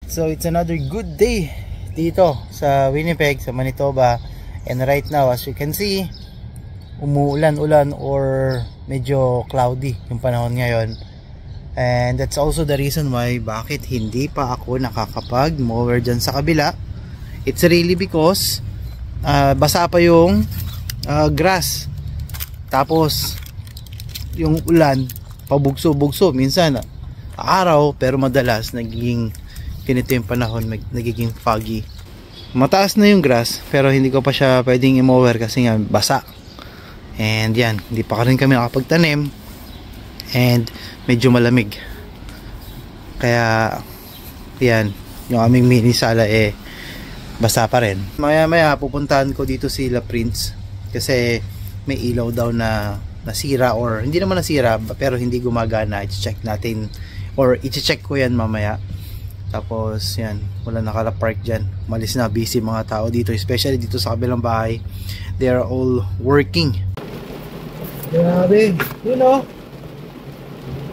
So it's another good day dito sa Winnipeg, sa Manitoba. And right now, as you can see, umuulan-ulan or medyo cloudy yung panahon ngayon. And that's also the reason why bakit hindi pa ako nakakapag-mower dyan sa kabila. It's really because basa pa yung grass. Tapos yung ulan pabugso-bugso, minsan araw, pero madalas nagiging ganito yung panahon, nagiging foggy. Mataas na yung grass pero hindi ko pa siya pwedeng i-mower kasi nga basa. And yan, hindi pa rin kami nakapagtanim and medyo malamig, kaya yan, yung aming mini sala basa pa rin. Maya maya pupuntahan ko dito si La Prince kasi may ilaw daw na nasira, or hindi naman nasira pero hindi gumagana. I-check natin, or i-check ko yan mamaya. Tapos yan, wala nakala-park dyan, malis na, busy mga tao dito, especially dito sa kabilang bahay. They are all working. Grabe, you know,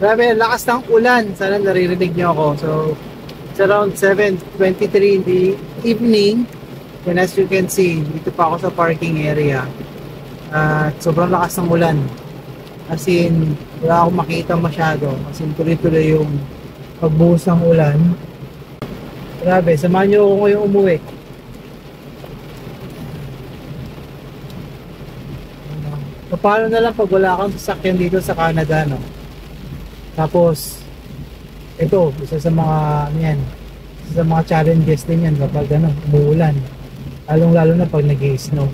grabe, lakas ng ulan. Sana naririnig nyo ako. So it's around 7:23 in the evening, and as you can see, dito pa ako sa parking area. Sobrang lakas ng ulan, as in wala akong makita masyado, as in tuloy-tuloy yung pagbuhos ng ulan. Grabe, samahan nyo ako ngayong umuwi. Paano na lang pag wala kang sasakyan dito sa Canada, no? Tapos ito, isa sa mga challenges din yan kapag umuulan, lalong-lalo na pag nag-i-snow.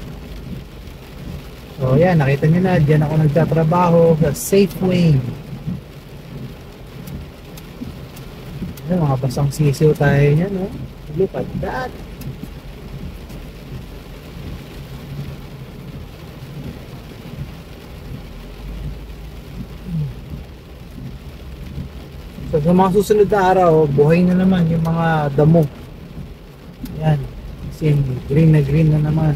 So yan, nakita nyo na, dyan ako nagtatrabaho sa Safeway. Yan, mga basang sisiw tayo yan, no? Look at that. So sa mga susunod na araw, buhay na naman yung mga damo. Yan, kasi green na naman.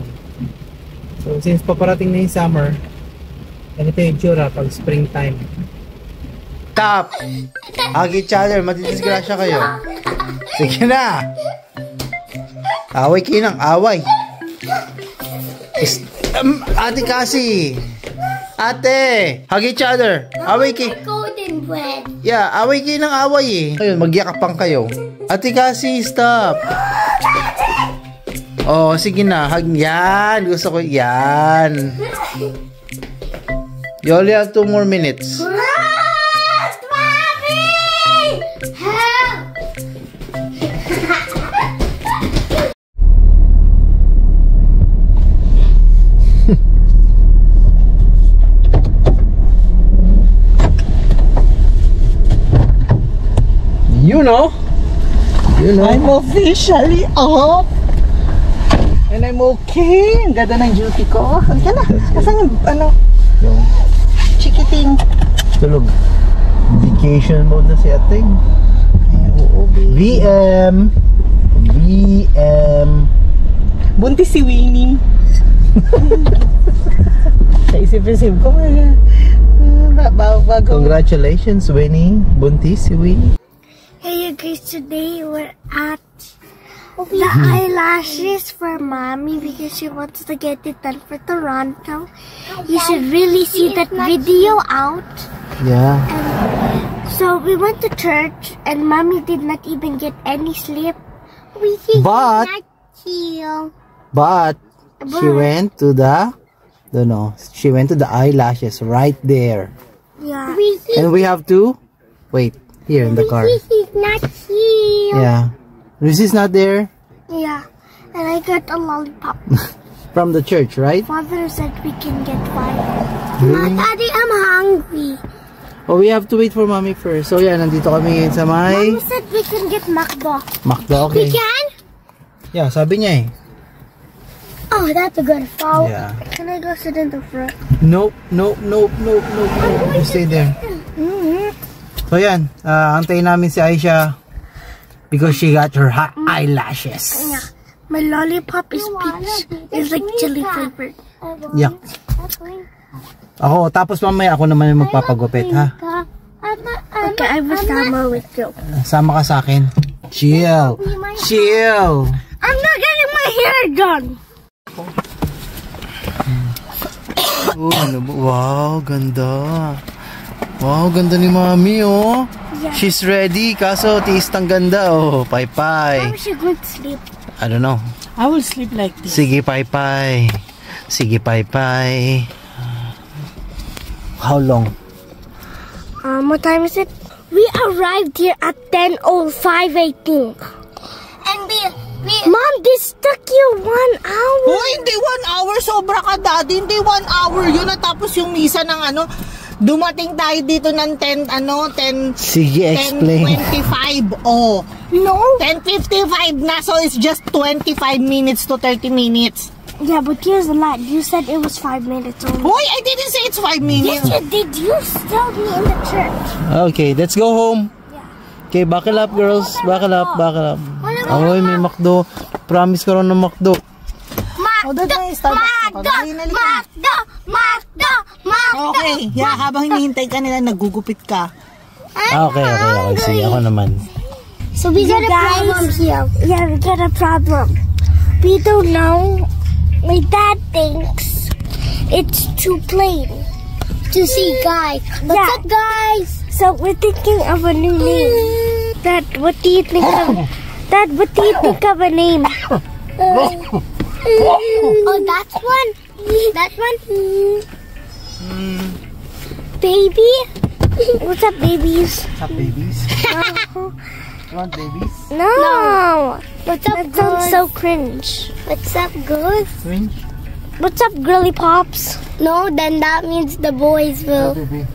So since paparating na yung summer, ganito yung tsura pag springtime. Stop! Hug each other, matidisgrasya kayo. Sige na! Away kayo ng away. Ate kasi! Ate! Hug each other! Away kayo. Yeah, away kayo ng away eh. Ayun, magyakapang kayo. Ate kasi, stop! Oh, sige na. Hug. Yan. Gusto ko yan. You only have 2 more minutes. You know, I'm officially off. And I'm okay. Ang ganda ng duty ko. Ang ganda. Asan yung chikiting? Tulog. Vacation mode na si ating. VM. Buntis si Winnie. Kaisip-isip ko. Congratulations, Winnie. Buntis si Winnie. Hey guys, today we're at the eyelashes for mommy because she wants to get it done for Toronto. You should really see that video out. Yeah. And so we went to church and mommy did not even get any sleep. But she went to the she went to the eyelashes right there. Yeah. And we have to wait here in the car. This is not here. Yeah. This is not there. Yeah. And I got a lollipop. From the church, right? Father said we can get 5. Really? Daddy, I'm hungry. Oh, we have to wait for mommy first. So yeah, nandito kami sa may Mommy said we can get Macdo. Macdo, okay. We can? Yeah, sabi niya eh. Oh, that's a good fall. Yeah. Can I go sit in the front? Nope. You stay there. So yan, antayin namin si Aisha because she got her hot eyelashes. Yeah. My lollipop is peach. It's like chili flavored. Yeah. Ako, tapos mamaya ako naman yung magpapagupit, ha? Okay, I will sama with you. Sama ka sa akin. Chill. Chill. I'm not getting my hair done. Oh, ano ba? Wow, ganda. Wow, ganda ni Mami, oh. Yeah. She's ready. Kaso, tiis ng ganda, oh. Pai-pai. How is she going to sleep? I don't know. I will sleep like this. Sige, pai-pai. Sige, pai-pai. How long? What time is it? We arrived here at 10:05, I think. And we Mom, this took you 1 hour. Oh, hindi 1 hour. Sobra ka, Daddy. Hindi 1 hour yun. At tapos yung misa ng dumating tayo dito ng 10. Sige, explain. 10:25. Oh. No. 10:55 na. So it's just 25 minutes to 30 minutes. Yeah, but here's a lot. You said it was 5 minutes only. Hoy, I didn't say it's 5 minutes. Yes, you did. You told me in the church. Okay, let's go home. Okay, buckle up, girls. Buckle up, buckle up. Amoy, may McDo. Promise ka rin ng McDo. Okay, yeah, habang hinihintay ka nila, nagugupit ka. Okay. Sige, ako naman. So we got a problem here. Yeah, we got a problem. We don't know. My dad thinks it's too plain to see guys. What's up, guys? So we're thinking of a new name. Dad, what do you think of? Dad, what do you think of a name? Oh, that's one. That one. Baby. What's up, babies? What's up, babies? You want babies? No. What's up, that sounds so cringe. What's up, girls? Cringe? What's up, girly pops? No, then that means the boys will. Baby.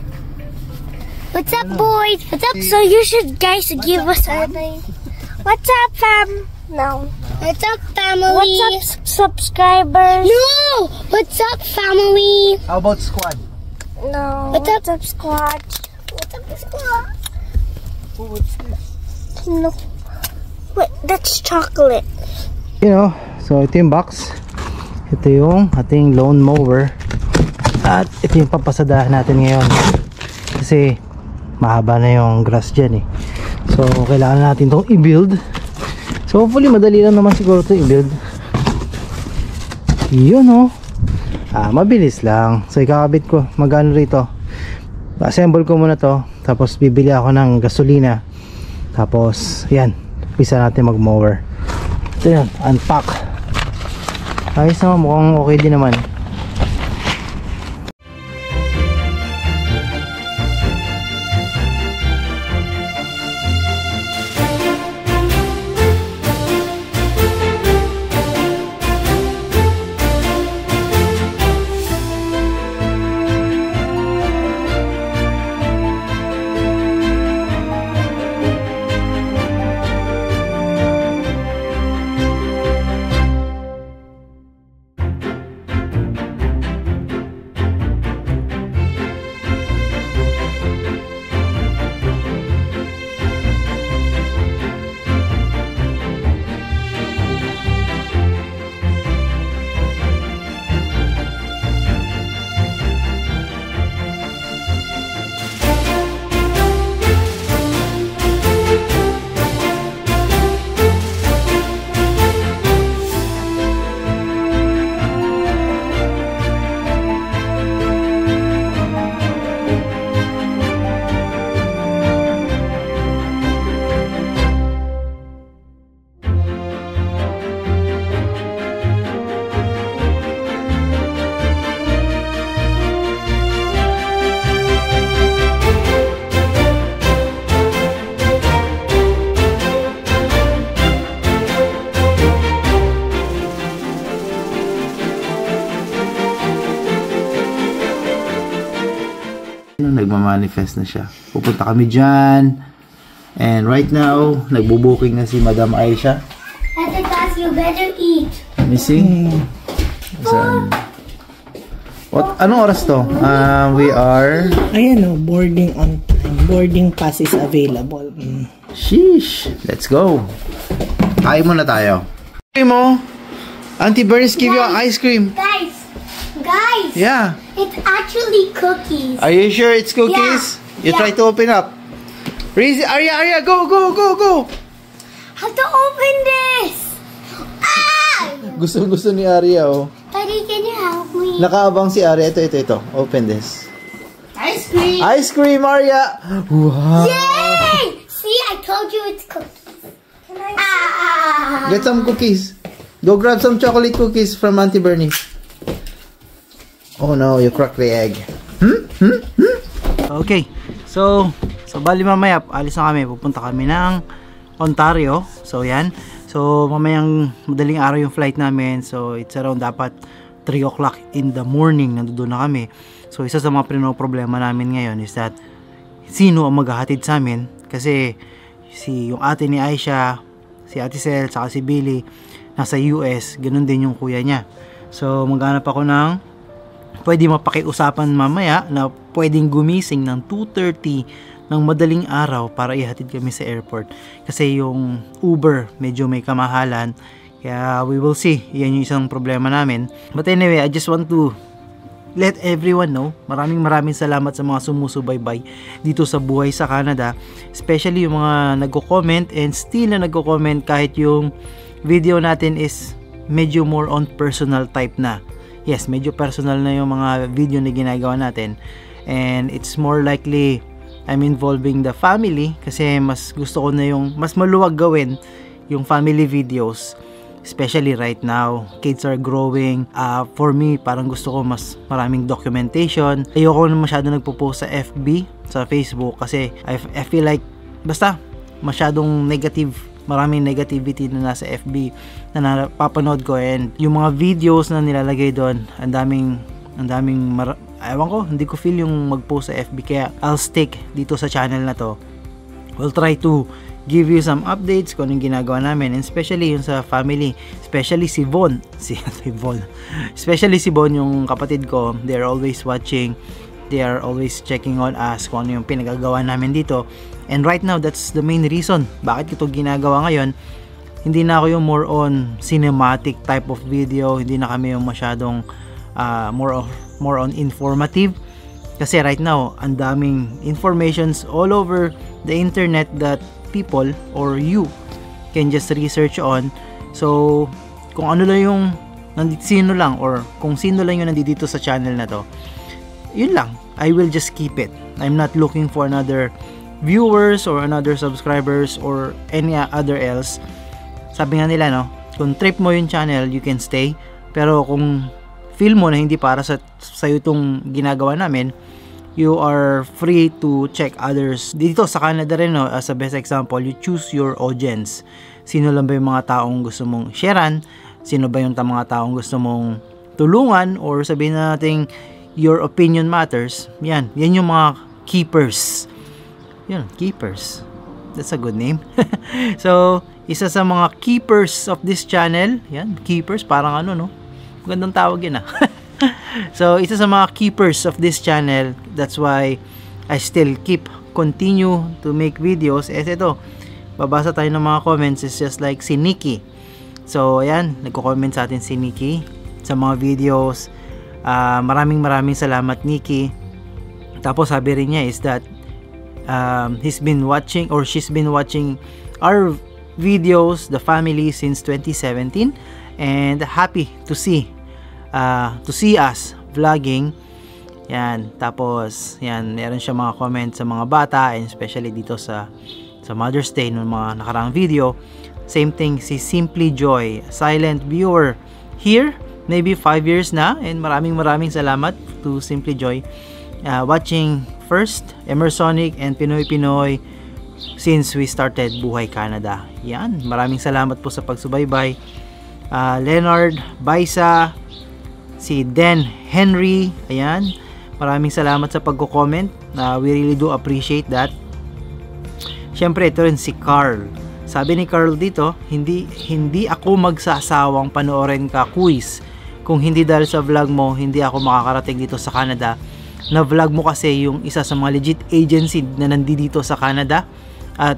What's up, boys? What's up? So you should guys give us a name. What's up, fam? No. What's up, family? What's up, subscribers? No. What's up, family? How about squad? No. What's up, squad? What's up, squad? Oh, what's this? No. Wait, that's chocolate. You know, so ito yung box. Ito yung ating lawn mower. At ito yung papasadahan natin ngayon. Kasi mahaba na yung grass dyan eh. So kailangan natin itong i-build. So hopefully madali lang naman siguro ito i-build. Yun oh. Mabilis lang. So ikakabit ko. Magano rito. Assemble ko muna to. Tapos bibili ako ng gasolina. Tapos yan. Pisa natin mag-mower. Ito yan. Unpack. Ayos naman. Mukhang okay din naman. Nagmamanifest na siya. Pupunta kami dyan. And right now, nagbubuking na si Madam Aisha. Because you better eat. Let me see. What? Anong oras to? We are... Ayan o, boarding on time. Boarding pass is available. Sheesh. Let's go. Kain muna tayo. Ice cream mo. Auntie Bernice give you an ice cream. Guys. Yeah. It's actually cookies. Are you sure it's cookies? Yeah. You try to open up. Arya, go. How to open this? Ah! Gusto ni Arya, oh. Daddy, can you help me? Nakaabang si Arya. Ito. Open this. Ice cream! Ice cream, Arya! Wow! Yay! See, I told you it's cookies. Can I? Get some cookies. Go grab some chocolate cookies from Auntie Bernie. Oh no, you cracked the egg. Okay. So bali mamaya, alis na kami. Pupunta kami ng Ontario. So, yan. So, mamayang madaling araw yung flight namin. So, it's around dapat 3 o'clock in the morning. Nandoon na kami. So, isa sa mga problema namin ngayon is that sino ang maghahatid sa amin? Kasi, yung ate ni Aisha, si Ate Sel, saka si Billy, nasa US. Ganun din yung kuya niya. So, maghanap ako ng pwede mapakiusapan mamaya na pwedeng gumising ng 2:30 ng madaling araw para ihatid kami sa airport. Kasi yung Uber medyo may kamahalan. Kaya we will see. Yan yung isang problema namin. But anyway, I just want to let everyone know. Maraming salamat sa mga sumusubaybay dito sa buhay sa Canada. Especially yung mga nagko-comment and still na nagko-comment kahit yung video natin is medyo more on personal type na. Yes, medyo personal na yung mga video na ginagawa natin. And it's more likely I'm involving the family kasi mas gusto ko na yung mas maluwag gawin yung family videos. Especially right now, kids are growing. For me, parang gusto ko mas maraming documentation. Ayoko na masyado nagpo-post sa FB, sa Facebook kasi I feel like basta masyadong negative. Maraming negativity na nasa FB na napapanood ko, and yung mga videos na nilalagay doon, ang daming ewan ko, hindi ko feel yung mag-post sa FB, kaya I'll stick dito sa channel na to. We'll try to give you some updates kung anong ginagawa namin, and especially yung sa family, especially si Von, especially si Von, yung kapatid ko. They're always watching, they are always checking on us kung ano yung pinagagawa namin dito. And right now, that's the main reason bakit ito ginagawa ngayon. Hindi na ako yung more on cinematic type of video, hindi na kami yung masyadong more on informative. Kasi right now, ang daming informations all over the internet that people or you can just research on. So, kung ano lang yung sino lang or kung sino lang yung nandito sa channel na to, yun lang. I will just keep it. I'm not looking for another viewers or another subscribers or any other else. Sabi nga nila, no, kung trip mo yung channel, you can stay. Pero kung feel mo na hindi para sa'yo itong ginagawa namin, you are free to check others. Dito sa Canada rin, no, as a best example, you choose your audience. Sino lang ba yung mga taong gusto mong sharean? Sino ba yung mga taong gusto mong tulungan? Or sabihin natin, your opinion matters. Yan yung mga keepers. Yan, keepers. That's a good name. So, isa sa mga keepers of this channel, yan, keepers, parang ano, no? Gandang tawag yun, ah. So, isa sa mga keepers of this channel, that's why I still continue to make videos. Ito, babasa tayo ng mga comments, is just like si Nikki. So, ayan, nagko-comment sa atin si Nikki sa mga videos. Maraming salamat, Nikki. Tapos, sabi rin niya is that he's been watching or she's been watching our videos, the family, since 2017, and happy to see us vlogging. Yan, tapos yan, meron siya mga comments sa mga bata, and especially dito sa Mother's Day ng mga nakaraang video. Same thing si Simply Joy, silent viewer here, maybe 5 years na, and maraming salamat to Simply Joy. Watching first Emersonic and Pinoy since we started Buhay Canada. Yan, maraming salamat po sa pagsubaybay. Leonard Baisa, si Den Henry, ayan, maraming salamat sa pagko-comment. We really do appreciate that. Syempre, ito rin si Carl. Sabi ni Carl dito, hindi ako magsasawang panoorin ka, quiz. Kung hindi dahil sa vlog mo, hindi ako makakarating dito sa Canada. Na vlog mo kasi yung isa sa mga legit agency na nandito sa Canada, at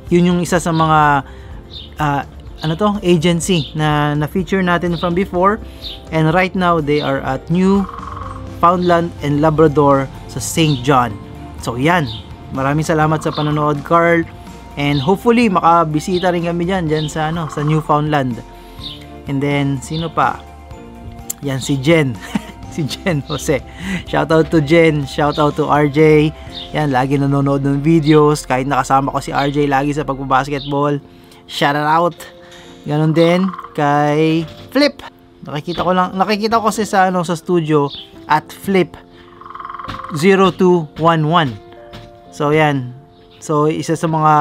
yun yung isa sa mga agency na feature natin from before, and right now they are at Newfoundland and Labrador sa St. John. So yan, maraming salamat sa panonood, Carl. And hopefully makabisita rin kami dyan sa sa Newfoundland. And then sino pa? Yan si Jen. Si Jen Jose. Shout out to Jen, shout out to RJ. Yan, lagi nanonood ng videos kahit nakasama ko si RJ lagi sa pagbabasketball. Shout out. Ganon din kay Flip. Nakikita ko kasi sa sa studio at Flip 0211. So yan. So isa sa mga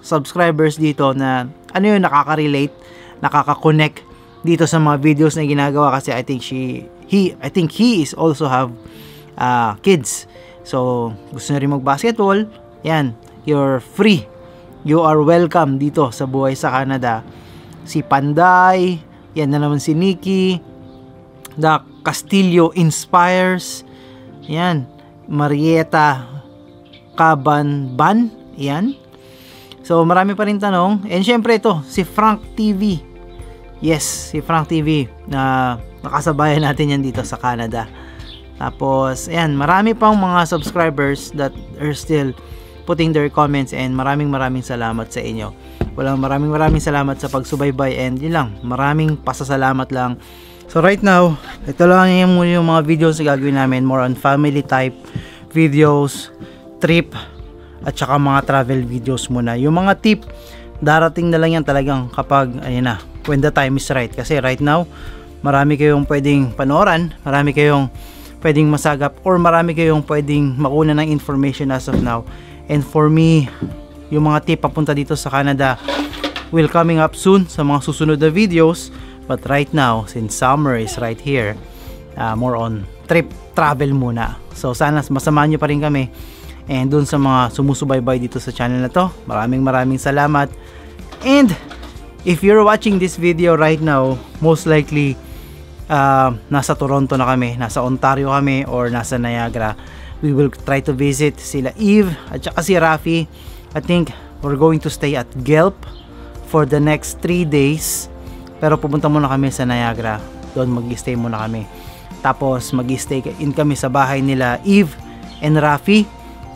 subscribers dito na nakaka-relate, nakaka-connect dito sa mga videos na ginagawa kasi I think he is also have kids. So gusto na rin mag-basketball, yan, you're free. You are welcome dito sa Buhay sa Canada. Si Panday, yan na naman si Nikki, The Castillo Inspires, yan, Marieta Cabanban, yan. So marami pa rin tanong. And syempre ito, si Frank TV. Yes, si Frank TV na nakasabayan natin yan dito sa Canada. Tapos, ayan, marami pang mga subscribers that are still putting their comments and maraming salamat sa inyo. Maraming salamat sa pagsubaybay and yun lang, maraming pasasalamat lang. So right now, ito lang yung mga videos na gagawin namin, more on family type videos, trip, at saka mga travel videos muna. Yung mga tip, darating na lang yan talagang kapag, ayun na, when the time is right. Kasi right now, marami kayong pwedeng panooran, marami kayong pwedeng masagap, or marami kayong pwedeng makuna ng information as of now. And for me, yung mga tip papunta dito sa Canada will coming up soon sa mga susunod na videos. But right now, since summer is right here, more on travel muna. So sana masamahan nyo pa rin kami. And dun sa mga sumusubaybay dito sa channel na to, maraming salamat. And if you're watching this video right now, most likely nasa Toronto na kami, nasa Ontario kami, or nasa Niagara. We will try to visit sila Eve at saka si Rafi. I think we're going to stay at Guelph for the next 3 days. Pero pupunta muna kami sa Niagara. Doon mag-stay muna kami. Tapos mag-stay in kami sa bahay nila Eve and Rafi.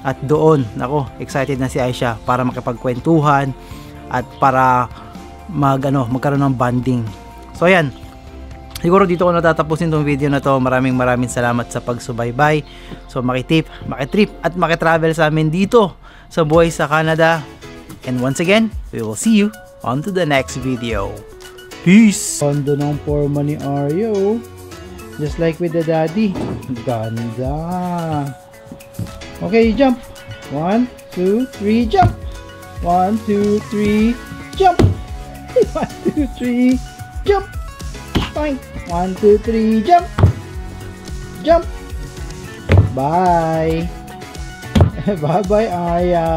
At doon, nako, excited na si Aisha para makipagkwentuhan at para magkaroon ng bonding. So ayan, siguro dito ko natatapusin tong video na to. Maraming salamat sa pagsubaybay. So makitrip at makitravel sa amin dito sa Buhay sa Canada. And once again, we will see you on to the next video. Peace! Ganda ng forma ni Aryo. Just like with the daddy. Ganda! Okay, jump! 1, 2, 3, jump! 1, 2, 3, jump! 1, 2, 3, jump! 1, 2, 3, jump! Jump! Bye! Bye-bye, Aya!